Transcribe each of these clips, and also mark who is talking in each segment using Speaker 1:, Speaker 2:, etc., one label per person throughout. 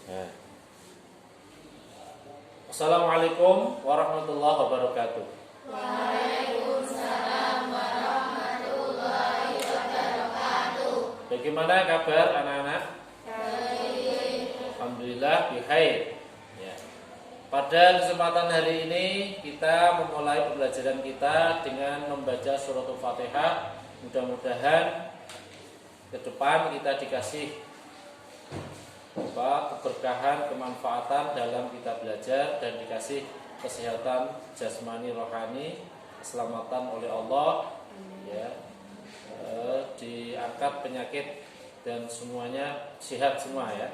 Speaker 1: Nah. Assalamualaikum warahmatullahi wabarakatuh.
Speaker 2: Waalaikumsalam warahmatullahi wabarakatuh.
Speaker 1: Bagaimana kabar anak-anak?
Speaker 2: Baik.
Speaker 1: Alhamdulillah bikhair. Ya. Pada kesempatan hari ini kita memulai pembelajaran kita dengan membaca surat Al-Fatihah. Mudah-mudahan ke depan kita dikasih keberkahan, kemanfaatan dalam kita belajar dan dikasih kesehatan jasmani rohani, keselamatan oleh Allah, ya, diangkat penyakit dan semuanya sehat semua ya.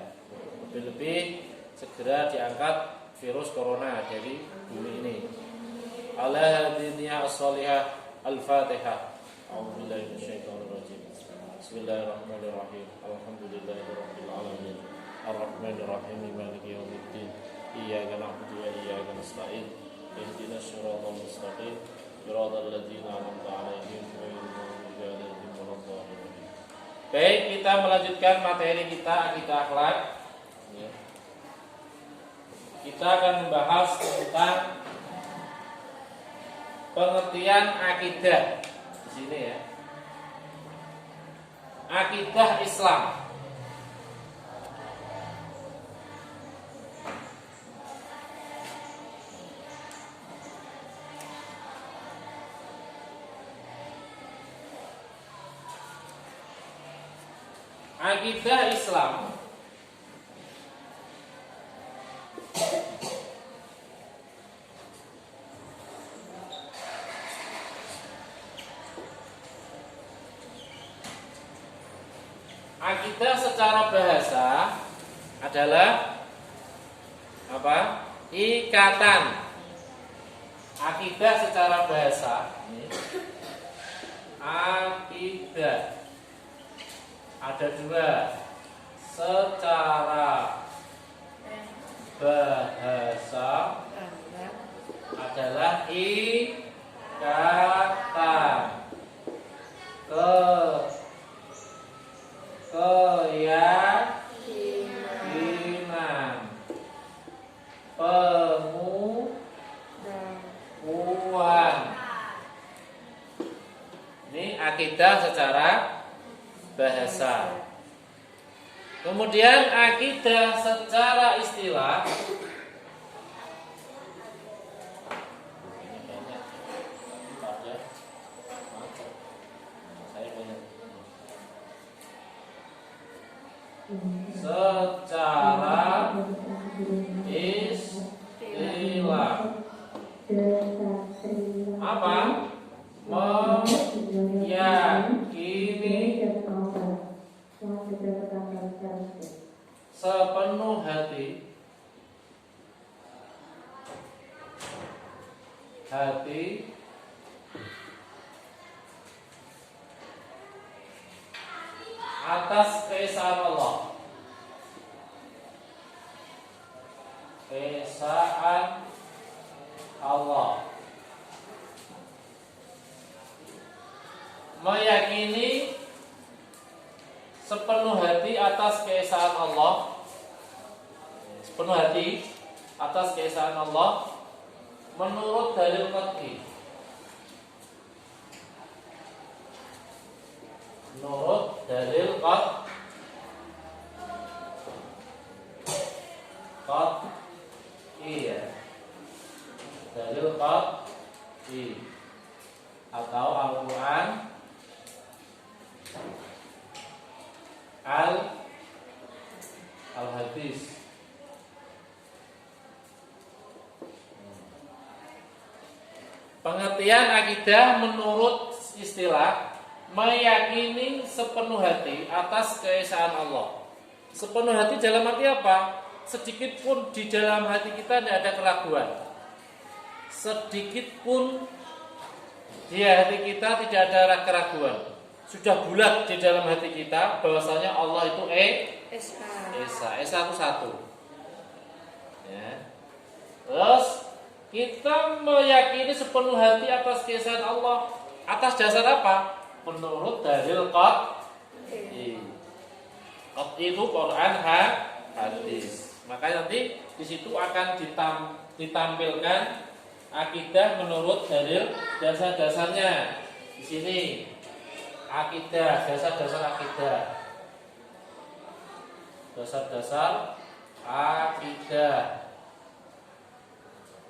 Speaker 1: Lebih-lebih segera diangkat virus corona dari bumi ini. Ala hadiniya as-salihah al-Fatihah. A'udzubillahi minasyaitonir rajim. Bismillahirrahmanirrahim. Alhamdulillahirabbil alamin. Ar-Rahmanir Rahim. Maliki yaumiddin. Iyyaka na'budu wa iyyaka nasta'in. Ihdinas siratal mustaqim. Shiratal ladzina an'amta 'alaihim ghairil maghdubi 'alaihim waladdallin. Baik, kita melanjutkan materi kita akidah akhlak. Ya. Kita akan membahas tentang pengertian akidah di sini ya. Akidah Islam. Akidah Islam akidah secara bahasa adalah apa? Ikatan. Akidah secara bahasa ini. Akidah ada dua, secara bahasa adalah ikatan, keyakinan, pengukuhan. Ini akidah secara bahasa. Kemudian akidah secara istilah secara istilah apa? Meyakini sepenuh hati atas keesaan Allah. Keesaan Allah. Meyakini sepenuh hati atas keesaan Allah. Sepenuh hati atas keesaan Allah menurut dalil qat'i. Menurut dalil qat'i ya. Dalil qat'i atau Al-Qur'an, Al-Hadis. Pengertian akidah menurut istilah meyakini sepenuh hati atas keesaan Allah. Sepenuh hati dalam arti apa? Sedikit pun di dalam hati kita tidak ada keraguan. Sedikit pun di hati kita tidak ada keraguan. Sudah bulat di dalam hati kita bahwasanya Allah itu Esa itu satu. Ya. Terus kita meyakini sepenuh hati atas keesaan Allah atas dasar apa? Menurut dalil qat'i. Qat'i itu Quran, hadis. Makanya nanti di situ akan ditampilkan akidah menurut dalil dasar-dasarnya. Di sini akidah, dasar-dasar akidah. Dasar-dasar akidah.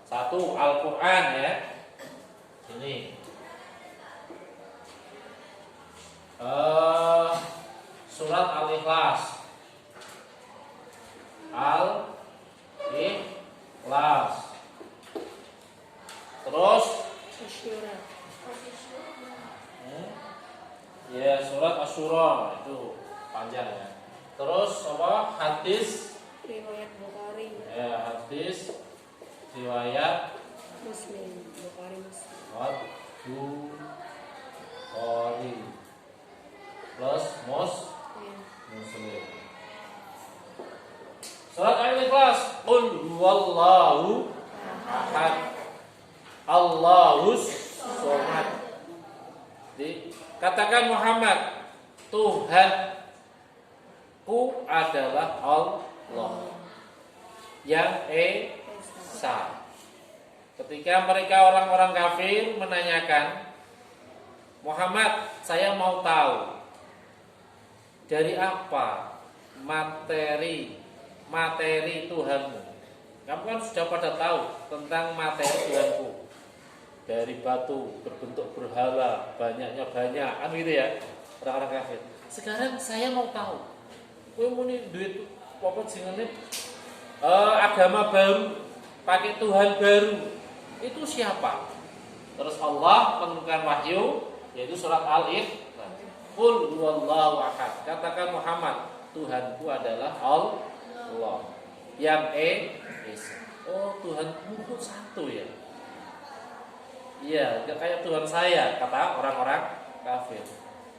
Speaker 1: Satu, Al-Qur'an ya. Ini. Surat Al-Ikhlas. Al-Ikhlas. Terus
Speaker 2: Asyura.
Speaker 1: ya surat Asy-Syura itu panjang ya. Terus apa? Hadis
Speaker 2: Riwayat Bukhari.
Speaker 1: ya, hadis riwayat
Speaker 2: Muslim. Bukhari Muslim.
Speaker 1: Bukhari plus
Speaker 2: Ya.
Speaker 1: Muslim. Surat Al-Ikhlas, Qul huwallahu ahad, Allahus somad. Katakan Muhammad, Tuhanku adalah Allah yang esa. Ketika mereka orang-orang kafir menanyakan, Muhammad, saya mau tahu dari apa materi Tuhanmu. Kamu kan sudah pada tahu tentang materi Tuhanku. Dari batu berbentuk berhala, banyaknya banyak, kan gitu ya orang-orang kafir. Sekarang saya mau tahu, kowe muni duit apa jenenge agama baru, pakai Tuhan baru, itu siapa? Terus Allah menurunkan wahyu, yaitu surat Al-Ikhlas. Qul huwallahu ahad. Katakan Muhammad, Tuhanku adalah Allah yang esa. Oh, Tuhanmu itu satu ya. Iya, kayak Tuhan saya, kata orang-orang kafir.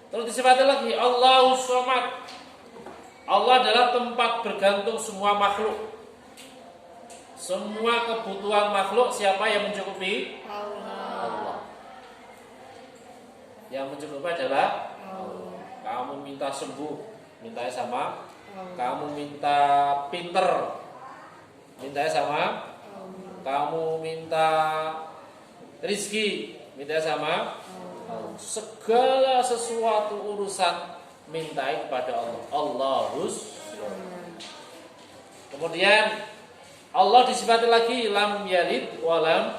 Speaker 1: Terus disebutkan lagi, Allahus somad. Allah adalah tempat bergantung semua makhluk. Semua kebutuhan makhluk siapa yang mencukupi? Allah. Yang mencukupi adalah Allah. Kamu minta sembuh, mintanya sama. Kamu minta pinter, mintanya sama. Kamu minta rizki, minta sama Allah. Segala sesuatu urusan mintai kepada Allah. Allahus. Kemudian Allah disifati lagi lam yalid walam.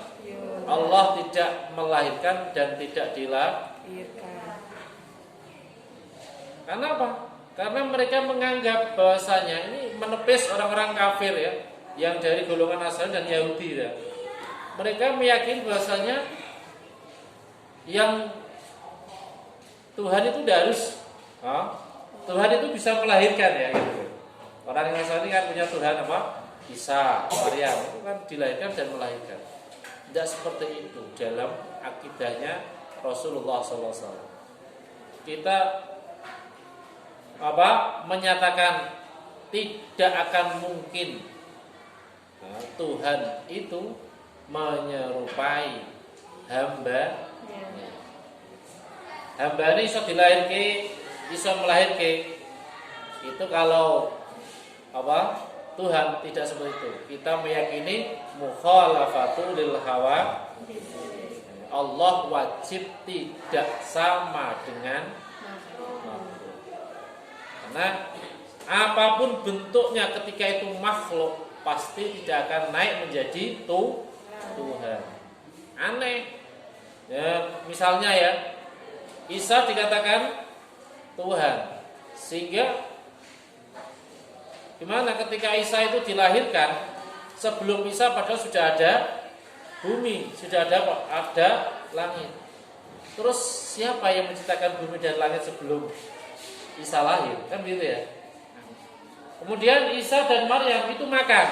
Speaker 1: Allah tidak melahirkan dan tidak dilahirkan. Karena apa? Karena mereka menganggap bahwasanya ini menepis orang-orang kafir ya, yang dari golongan Nasrani dan Yahudi ya. Mereka meyakini bahwasanya yang Tuhan itu tidak harus, Tuhan itu bisa melahirkan ya gitu. Orang yang Nasrani kan punya Tuhan apa? Isa, Maryam itu kan dilahirkan dan melahirkan. Tidak seperti itu dalam akidahnya Rasulullah SAW. Kita menyatakan tidak akan mungkin Tuhan itu menyerupai hamba. Hamba ini bisa dilahirkan, bisa melahirkan. Itu kalau Tuhan tidak seperti itu. Kita meyakini mukhalafatu lil hawa. Allah wajib tidak sama dengan makhluk. Karena apapun bentuknya ketika itu makhluk pasti tidak akan naik menjadi Tuhan. Aneh. Ya, misalnya ya, Isa dikatakan Tuhan. Sehingga gimana ketika Isa itu dilahirkan, sebelum Isa padahal sudah ada bumi, sudah ada langit. Terus siapa yang menciptakan bumi dan langit sebelum Isa lahir? Kan gitu ya. Kemudian Isa dan Maryam itu makan.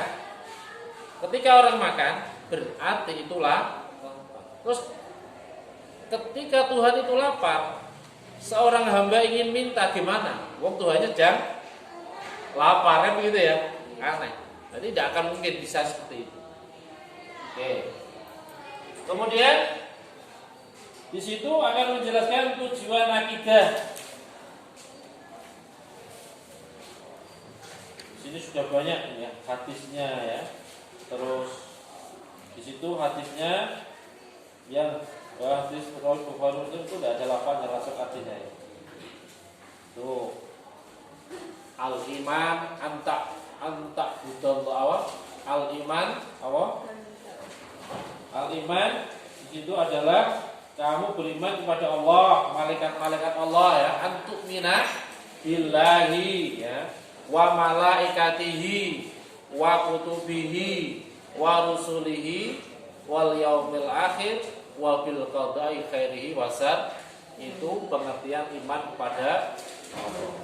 Speaker 1: Ketika orang makan, berarti itulah. Terus ketika Tuhan itu lapar, seorang hamba ingin minta gimana? Wong Tuhannya jam lapar, kan begitu ya. Aneh. Jadi tidak akan mungkin bisa seperti itu. Oke. Kemudian di situ akan menjelaskan tujuan akidah. sini sudah banyak ya hadisnya ya. Terus di situ hadisnya yang hadis Bukhari Muslim itu tidak ada lafaz rasul hadisnya ya. Tuh al iman anta budallah al iman apa? Al iman di situ adalah kamu beriman kepada Allah, malaikat-malaikat Allah ya, antuk minah billahi ya, wa malaikatihi, wa kutubihi, wa rusulihi, wal yaumil akhir, wa bil qada'i khairihi wasar. Itu pengertian iman kepada Allah.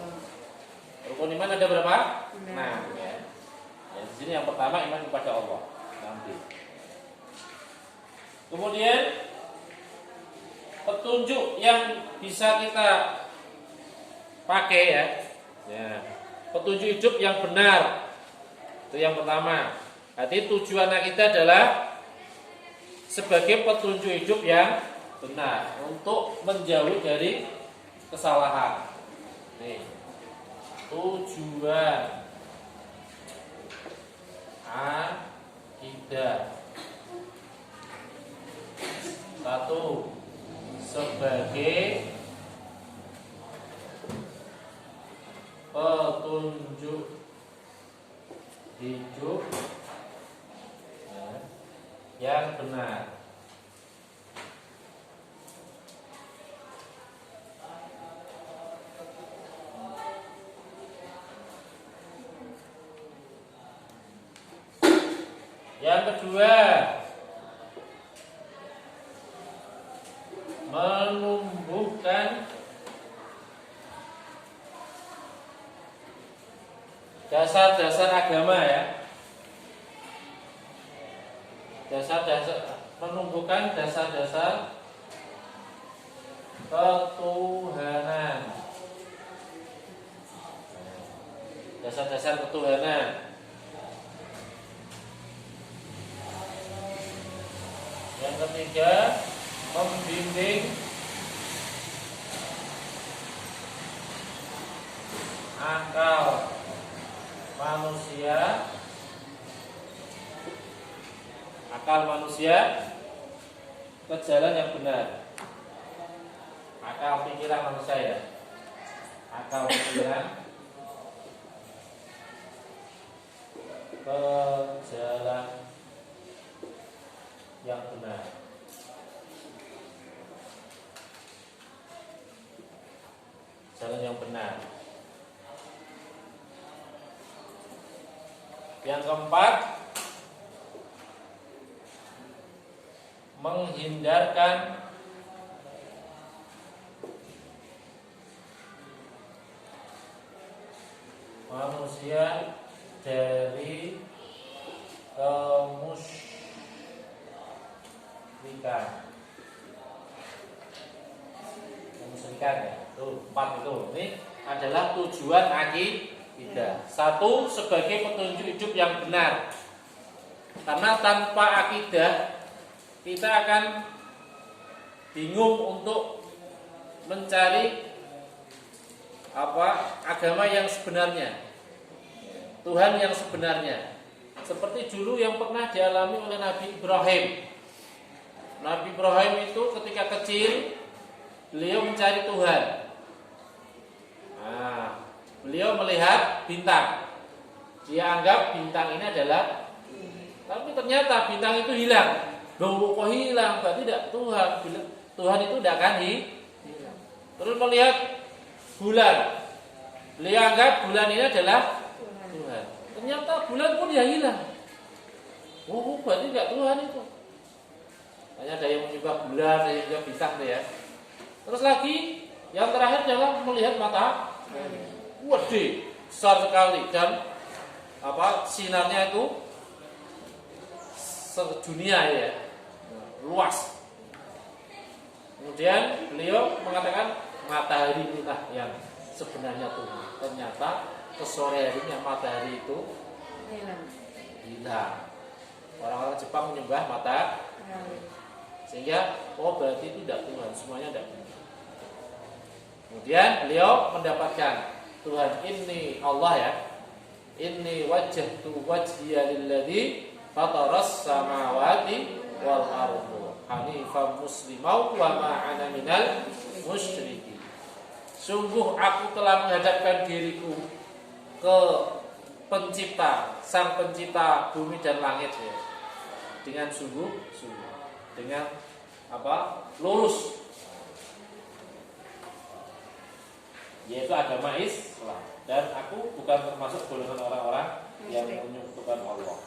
Speaker 1: Rukun iman ada berapa? 6 ya. Ya, di sini yang pertama iman kepada Allah. Nanti. Kemudian petunjuk yang bisa kita pakai ya. Ya. Petunjuk hidup yang benar. Itu yang pertama. Jadi tujuan kita adalah sebagai petunjuk hidup yang benar untuk menjauhi dari kesalahan. Nih. Tujuan akidah. 1. Sebagai petunjuk hidup yang benar. Yang kedua, menumbuhkan dasar-dasar agama ya. Menumbuhkan dasar-dasar ketuhanan. Dasar-dasar ketuhanan. Yang ketiga, membimbing akal manusia ke jalan yang benar. Akal pikiran manusia ya. Akal pikiran ke jalan yang benar. Jalan yang benar. Yang keempat, menghindarkan manusia dari kemusyrikan. Kemusyrikan ya. Tuh, 4 itu. Ini adalah tujuan akidah. 1, sebagai petunjuk hidup yang benar. Karena tanpa akidah kita akan bingung untuk mencari agama yang sebenarnya, Tuhan yang sebenarnya. Seperti dulu yang pernah dialami oleh Nabi Ibrahim. Nabi Ibrahim itu ketika kecil beliau mencari Tuhan. Beliau melihat bintang. Dia anggap bintang ini adalah, tapi ternyata bintang itu hilang. Loh, kok hilang? Berarti tidak Tuhan. Tuhan itu tidak akan hilang. Terus melihat bulan. Beliau anggap bulan ini adalah Tuhan. Ternyata bulan pun ya hilang. Oh, berarti tidak Tuhan itu. Hanya ada yang menyembah bulan, ada yang menyembah bintang ya. Terus lagi, yang terakhir adalah melihat matahari. Waduh, besar sekali dan sinarnya itu sedunia ya, luas. Kemudian beliau mengatakan matahari inilah yang sebenarnya Tuhan. Ternyata ke sore harinya matahari itu hilang. Orang-orang Jepang menyembah matahari, sehingga berarti itu tidak Tuhan, semuanya tidak benar. Kemudian beliau mendapatkan Tuhan ini Allah ya. Inni wajjahtu wajhiya lilladzi fataras samawati wal ardu hanifan muslimau wa ma ana minal musyrikin. Sungguh aku telah menghadapkan diriku ke pencipta, sang pencipta bumi dan langit ya. Dengan sungguh-sungguh, dengan apa? Lurus. Yaitu agama Islam, dan aku bukan termasuk golongan orang-orang yang menyekutukan Allah.